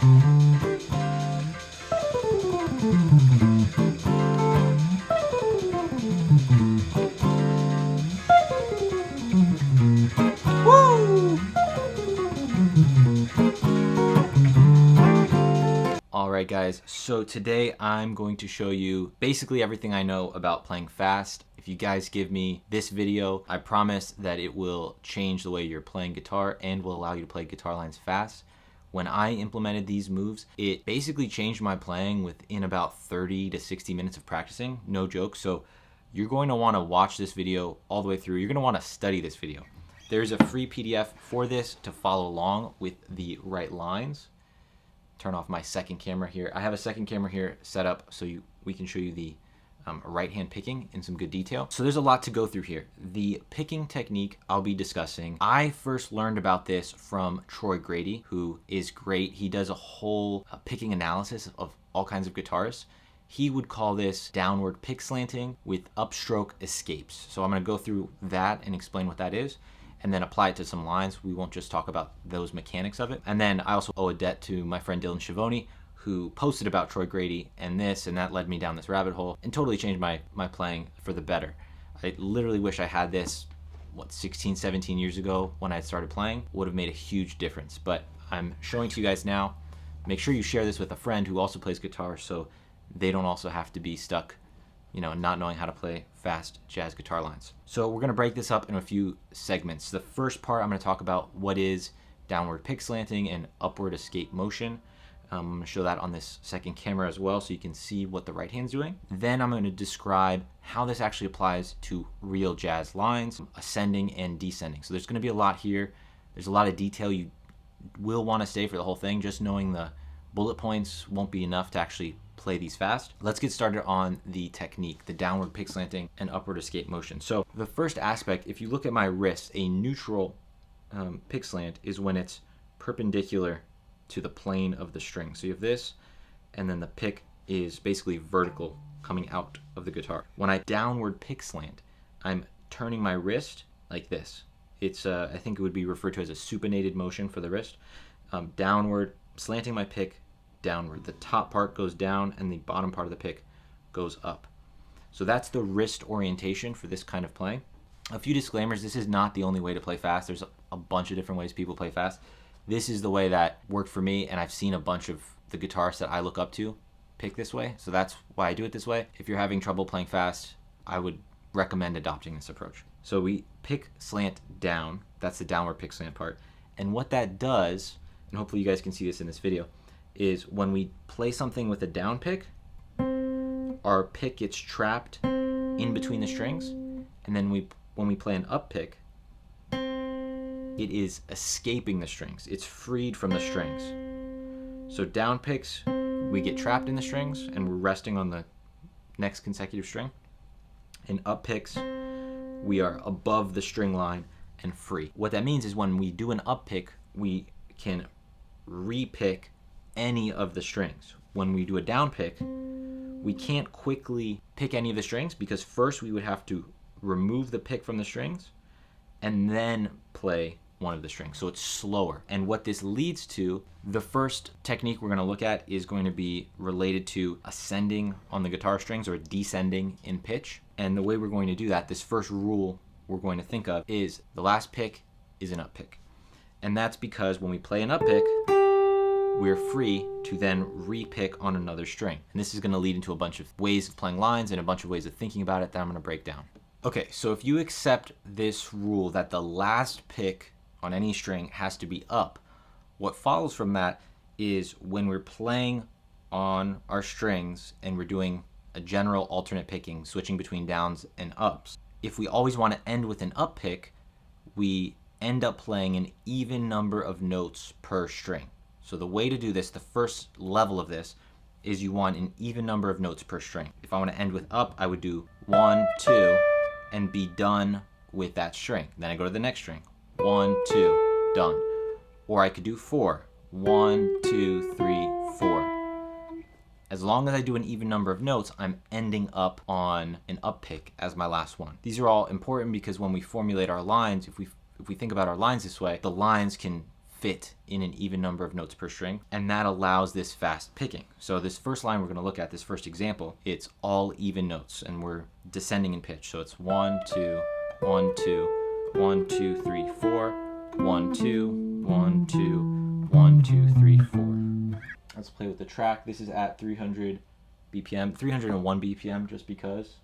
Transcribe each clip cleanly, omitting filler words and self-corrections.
Alright guys, so today I'm going to show you basically everything I know about playing fast. If you guys give me this video, I promise that it will change the way you're playing guitar and will allow you to play guitar lines fast. When I implemented these moves, it basically changed my playing within about 30 to 60 minutes of practicing, no joke. So you're going to want to watch this video all the way through. You're going to want to study this video. There's a free PDF for this to follow along with the right lines. Turn off my second camera here. I have a second camera here set up so we can show you the right hand picking in some good detail. So there's a lot to go through here. The picking technique I'll be discussing, I first learned about this from Troy Grady, who is great. He does a whole picking analysis of all kinds of guitars. He would call this downward pick slanting with upstroke escapes. So I'm going to go through that and explain what that is, and then apply it to some lines. We won't just talk about those mechanics of it. And then I also owe a debt to my friend Dylan Schiavone, who posted about Troy Grady and that led me down this rabbit hole and totally changed my playing for the better. I literally wish I had this, 16, 17 years ago when I started playing. Would have made a huge difference. But I'm showing to you guys now. Make sure you share this with a friend who also plays guitar so they don't also have to be stuck, not knowing how to play fast jazz guitar lines. So we're gonna break this up in a few segments. The first part, I'm gonna talk about what is downward pick slanting and upward escape motion. I'm gonna show that on this second camera as well so you can see what the right hand's doing. Then I'm gonna describe how this actually applies to real jazz lines, ascending and descending. So there's gonna be a lot here. There's a lot of detail. You will wanna stay for the whole thing. Just knowing the bullet points won't be enough to actually play these fast. Let's get started on the technique, the downward pick slanting and upward escape motion. So the first aspect, if you look at my wrist, a neutral pick slant is when it's perpendicular to the plane of the string. So you have this, and then the pick is basically vertical coming out of the guitar. When I downward pick slant, I'm turning my wrist like this. It's I think it would be referred to as a supinated motion for the wrist. Downward, slanting my pick downward. The top part goes down and the bottom part of the pick goes up. So that's the wrist orientation for this kind of playing. A few disclaimers, this is not the only way to play fast. There's a bunch of different ways people play fast. This is the way that worked for me, and I've seen a bunch of the guitarists that I look up to pick this way, so that's why I do it this way. If you're having trouble playing fast, I would recommend adopting this approach. So we pick slant down, that's the downward pick slant part, and what that does, and hopefully you guys can see this in this video, is when we play something with a down pick, our pick gets trapped in between the strings, and then when we play an up pick, it is escaping the strings. It's freed from the strings. So down picks, we get trapped in the strings and we're resting on the next consecutive string. And up picks, we are above the string line and free. What that means is when we do an up pick, we can re-pick any of the strings. When we do a down pick, we can't quickly pick any of the strings because first we would have to remove the pick from the strings and then play one of the strings. So it's slower. And what this leads to, the first technique we're going to look at is going to be related to ascending on the guitar strings or descending in pitch. And the way we're going to do that, this first rule we're going to think of is the last pick is an up pick. And that's because when we play an up pick, we're free to then re-pick on another string. And this is going to lead into a bunch of ways of playing lines and a bunch of ways of thinking about it that I'm going to break down. Okay, so if you accept this rule that the last pick on any string has to be up, what follows from that is when we're playing on our strings and we're doing a general alternate picking, switching between downs and ups, if we always want to end with an up pick, we end up playing an even number of notes per string. So the way to do this, the first level of this, is you want an even number of notes per string. If I want to end with up, I would do 1, 2, and be done with that string. Then I go to the next string. 1, 2, done. Or I could do 4. 1, 2, 3, 4. As long as I do an even number of notes, I'm ending up on an up pick as my last one. These are all important because when we formulate our lines, if we think about our lines this way, the lines can fit in an even number of notes per string, and that allows this fast picking. So this first line we're going to look at, this first example, it's all even notes, and we're descending in pitch. So it's 1, 2, 1, 2, 1, 2, 3, 4, 1, 2, 1, 2, 1, 2, 3, 4. Let's play with the track. This is at 300 BPM, 301 BPM, just because.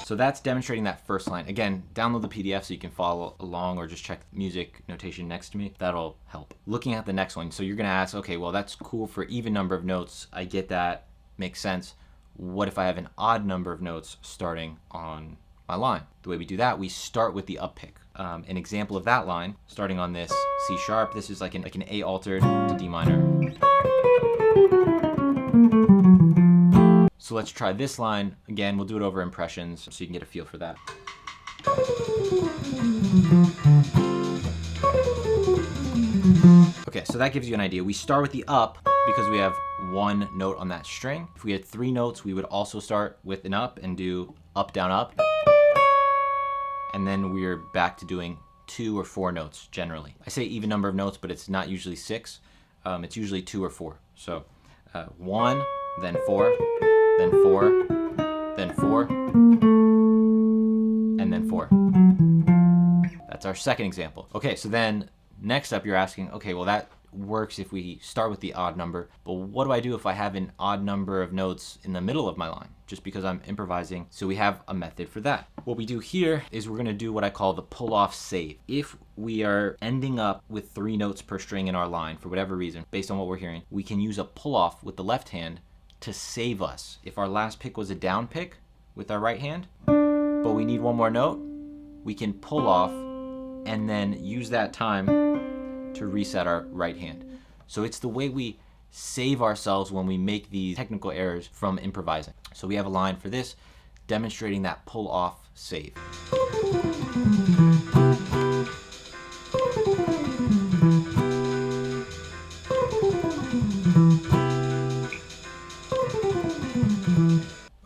So that's demonstrating that first line. Again, download the PDF so you can follow along, or just check music notation next to me. That'll help. Looking at the next one, so you're gonna ask, okay, well, that's cool for even number of notes. I get that, makes sense. What if I have an odd number of notes starting on my line? The way we do that, we start with the up pick. An example of that line, starting on this C sharp, this is like an A altered to D minor. So let's try this line. Again, we'll do it over impressions so you can get a feel for that. Okay, so that gives you an idea. We start with the up because we have one note on that string. If we had 3 notes, we would also start with an up and do up, down, up. And then we're back to doing 2 or 4 notes generally. I say even number of notes, but it's not usually 6. It's usually 2 or 4. So 1, then 4, then 4, then 4, and then 4. That's our second example. Okay, so then next up you're asking, okay, well, that works if we start with the odd number, but what do I do if I have an odd number of notes in the middle of my line, just because I'm improvising? So we have a method for that. What we do here is we're gonna do what I call the pull-off save. If we are ending up with 3 notes per string in our line, for whatever reason, based on what we're hearing, we can use a pull-off with the left hand to save us. If our last pick was a down pick with our right hand, but we need one more note, we can pull off and then use that time to reset our right hand. So it's the way we save ourselves when we make these technical errors from improvising. So we have a line for this, demonstrating that pull off save.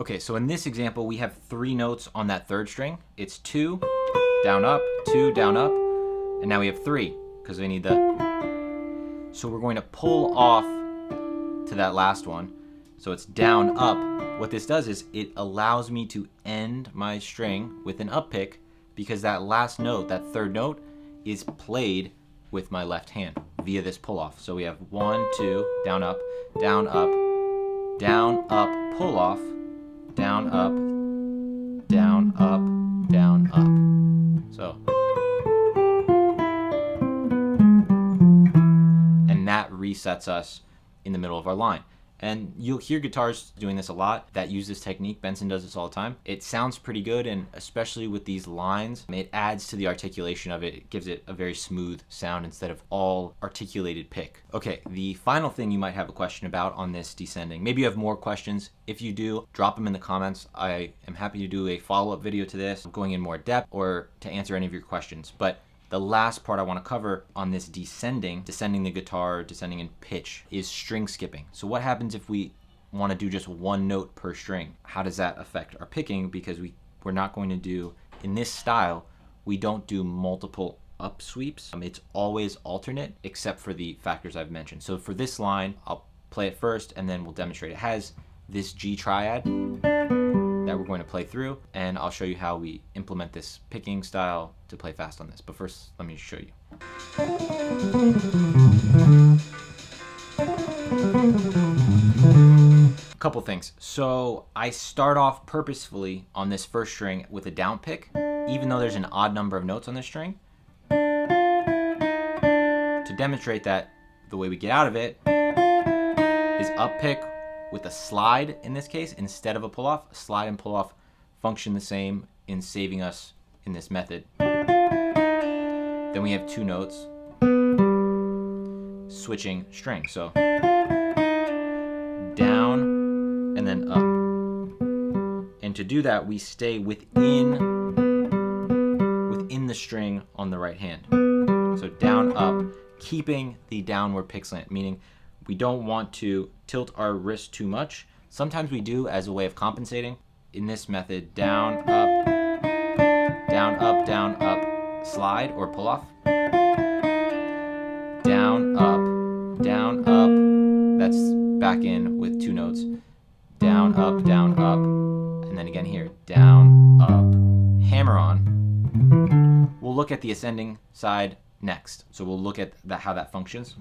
Okay, so in this example, we have 3 notes on that third string. It's 2, down, up, 2, down, up, and now we have 3, because we need the... So we're going to pull off to that last one. So it's down, up. What this does is it allows me to end my string with an up pick, because that last note, that third note, is played with my left hand via this pull off. So we have 1, 2, down, up, down, up, down, up, pull off, down, up, down, up, down, up. So, and that resets us in the middle of our line. And you'll hear guitars doing this a lot that use this technique. Benson does this all the time. It sounds pretty good, and especially with these lines, it adds to the articulation of it. It gives it a very smooth sound instead of all articulated pick. Okay, the final thing you might have a question about on this descending. Maybe you have more questions. If you do, drop them in the comments. I am happy to do a follow-up video to this, going in more depth, or to answer any of your questions. But the last part I want to cover on this descending the guitar, descending in pitch, is string skipping. So what happens if we want to do just 1 note per string? How does that affect our picking? Because we're not going to do, in this style, we don't do multiple up sweeps. It's always alternate, except for the factors I've mentioned. So for this line, I'll play it first and then we'll demonstrate. It has this G triad that we're going to play through, and I'll show you how we implement this picking style to play fast on this. But first, let me show you. A couple things. So I start off purposefully on this first string with a down pick, even though there's an odd number of notes on this string. To demonstrate that, the way we get out of it is up pick with a slide in this case instead of a pull off. Slide and pull off function the same in saving us in this method. Then we have 2 notes switching strings. So down and then up. And to do that, we stay within the string on the right hand. So down, up, keeping the downward pick slant, meaning we don't want to tilt our wrist too much. Sometimes we do as a way of compensating. In this method, down, up, down, up, down, up, slide or pull off. Down, up, down, up. That's back in with 2 notes. Down, up, and then again here, down, up, hammer on. We'll look at the ascending side next. So we'll look at how that functions.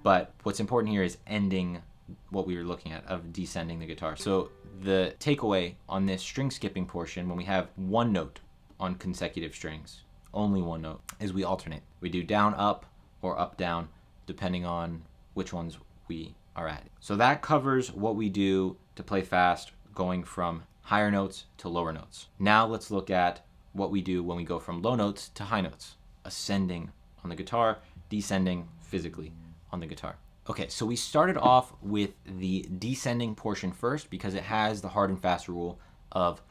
But what's important here is ending what we were looking at of descending the guitar. So the takeaway on this string skipping portion, when we have 1 note on consecutive strings, only 1 note, is we alternate. We do down, up, or up, down, depending on which ones we are at. So that covers what we do to play fast, going from higher notes to lower notes. Now let's look at what we do when we go from low notes to high notes, ascending on the guitar, descending physically on the guitar. Okay, so we started off with the descending portion first because it has the hard and fast rule of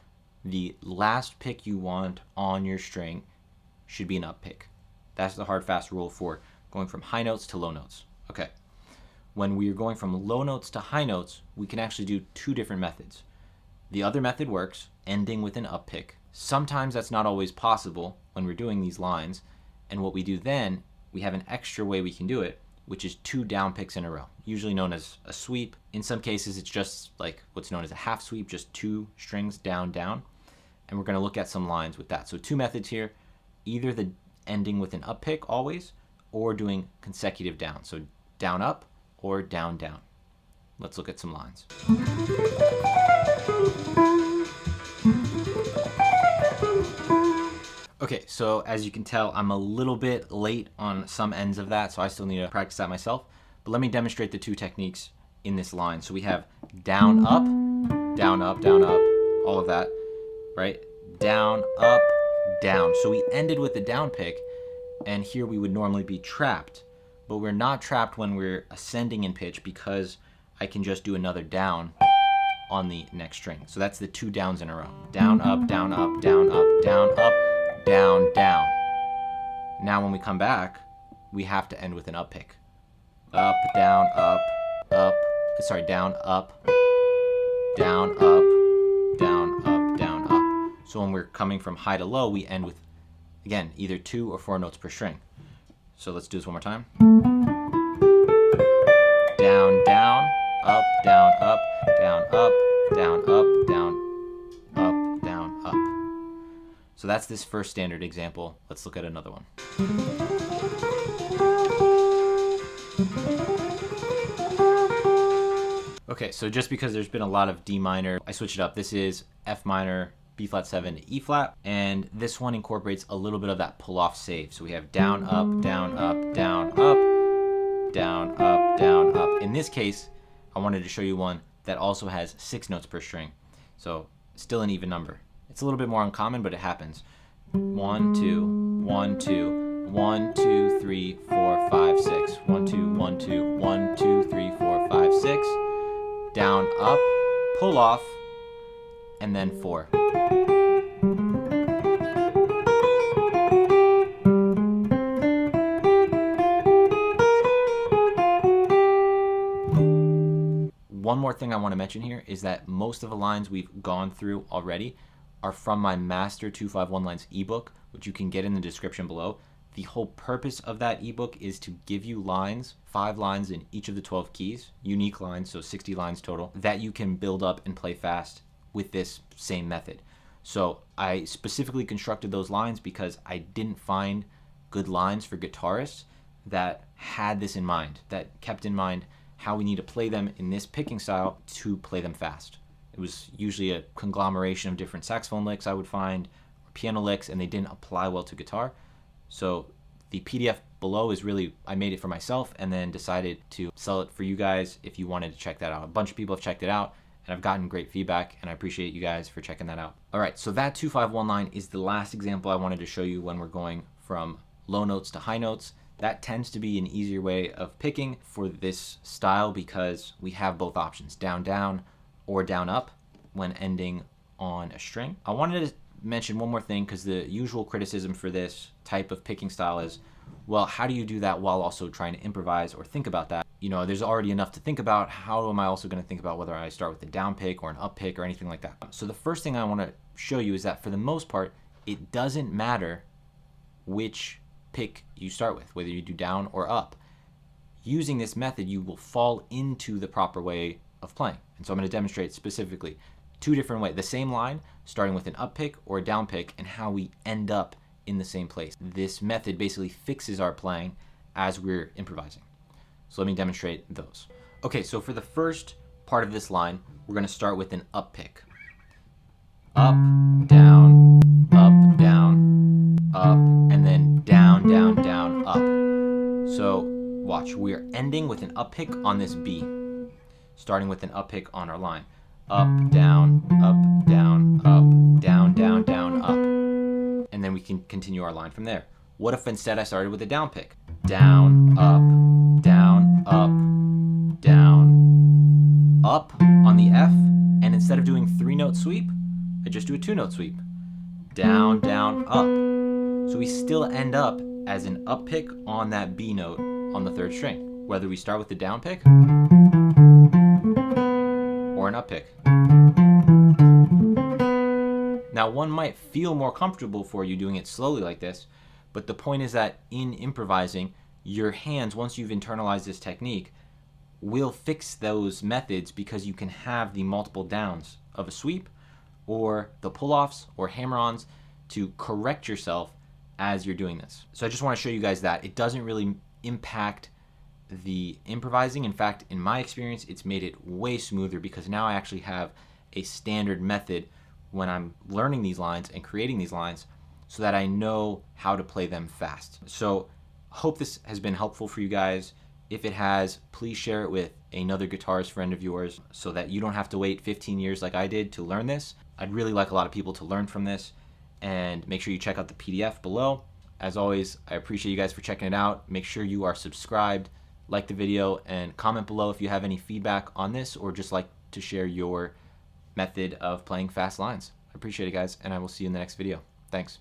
the last pick you want on your string should be an up pick. That's the hard fast rule for going from high notes to low notes. Okay, when we're going from low notes to high notes, we can actually do 2 different methods. The other method works, ending with an up pick. Sometimes that's not always possible when we're doing these lines, and what we do then, we have an extra way we can do it, which is 2 down picks in a row, usually known as a sweep. In some cases, it's just like what's known as a half sweep, just 2 strings down, down. And we're going to look at some lines with that. So 2 methods here, either the ending with an up pick always, or doing consecutive down. So down, up, or down, down. Let's look at some lines. Okay, so as you can tell, I'm a little bit late on some ends of that, so I still need to practice that myself. But let me demonstrate the 2 techniques in this line. So we have down, up, down, up, all of that, right? Down, up, down. So we ended with the down pick, and here we would normally be trapped. But we're not trapped when we're ascending in pitch because I can just do another down on the next string. So that's the 2 downs in a row. Down, up, down, up, down, up, down, up, down, down. Now when we come back, we have to end with an up pick. Up, down, up, down, up, down, up, down, up, down, up. So when we're coming from high to low, we end with, again, either 2 or 4 notes per string. So let's do this one more time. Down, down, up, down, up, down, up, down, up, down, up, down, up. So that's this first standard example. Let's look at another one. Okay, so just because there's been a lot of D minor, I switched it up. This is F minor, B flat 7 to E flat, and this one incorporates a little bit of that pull off save. So we have down, up, down, up, down, up, down, up, down, up. In this case, I wanted to show you one that also has 6 notes per string. So still an even number. It's a little bit more uncommon, but it happens. 1, 2, 1, 2, 1, 2, 3, 4, 5, 6. 1, 2, 1, 2, 1, 2, 3, 4, 5, 6. Down, up, pull off, and then 4. One more thing I want to mention here is that most of the lines we've gone through already are from my Master 251 Lines ebook, which you can get in the description below. The whole purpose of that ebook is to give you lines, 5 lines in each of the 12 keys, unique lines, so 60 lines total, that you can build up and play fast with this same method. So I specifically constructed those lines because I didn't find good lines for guitarists that had this in mind, that kept in mind how we need to play them in this picking style to play them fast. It was usually a conglomeration of different saxophone licks I would find, or piano licks, and they didn't apply well to guitar. So the PDF below is really, I made it for myself and then decided to sell it for you guys if you wanted to check that out. A bunch of people have checked it out, and I've gotten great feedback, and I appreciate you guys for checking that out. All right, so that 251 line is the last example I wanted to show you when we're going from low notes to high notes. That tends to be an easier way of picking for this style because we have both options, down, down, or down, up when ending on a string. I wanted to mention one more thing because the usual criticism for this type of picking style is, Well, how do you do that while also trying to improvise or think about that? You know, there's already enough to think about. How am I also going to think about whether I start with a down pick or an up pick or anything like that? So the first thing I want to show you is that for the most part, it doesn't matter which pick you start with, whether you do down or up. Using this method, you will fall into the proper way of playing. And so I'm going to demonstrate specifically two different ways, the same line, starting with an up pick or a down pick, and how we end up in the same place. This method basically fixes our playing as we're improvising. So let me demonstrate those. Okay, so for the first part of this line, we're going to start with an up pick. Up, down, up, down, up, and then down, down, down, up. So watch, we're ending with an up pick on this B, starting with an up pick on our line. Up, down, up, down, up, down, down, down, up. And then we can continue our line from there. What if instead I started with a down pick? Down, up, down, up on the F, and instead of doing 3-note sweep, I just do a 2-note sweep. Down, down, up. So we still end up as an up pick on that B note on the 3rd string, whether we start with the down pick or an up pick. Now, one might feel more comfortable for you doing it slowly like this, but the point is that in improvising, your hands, once you've internalized this technique, will fix those methods because you can have the multiple downs of a sweep or the pull-offs or hammer-ons to correct yourself as you're doing this. So I just want to show you guys that it doesn't really impact the improvising. In fact, in my experience, it's made it way smoother because now I actually have a standard method when I'm learning these lines and creating these lines so that I know how to play them fast. So hope this has been helpful for you guys. If it has, please share it with another guitarist friend of yours so that you don't have to wait 15 years like I did to learn this. I'd really like a lot of people to learn from this, and make sure you check out the PDF below. As always, I appreciate you guys for checking it out. Make sure you are subscribed, like the video, and comment below if you have any feedback on this or just like to share your method of playing fast lines. I appreciate it, guys, and I will see you in the next video. Thanks.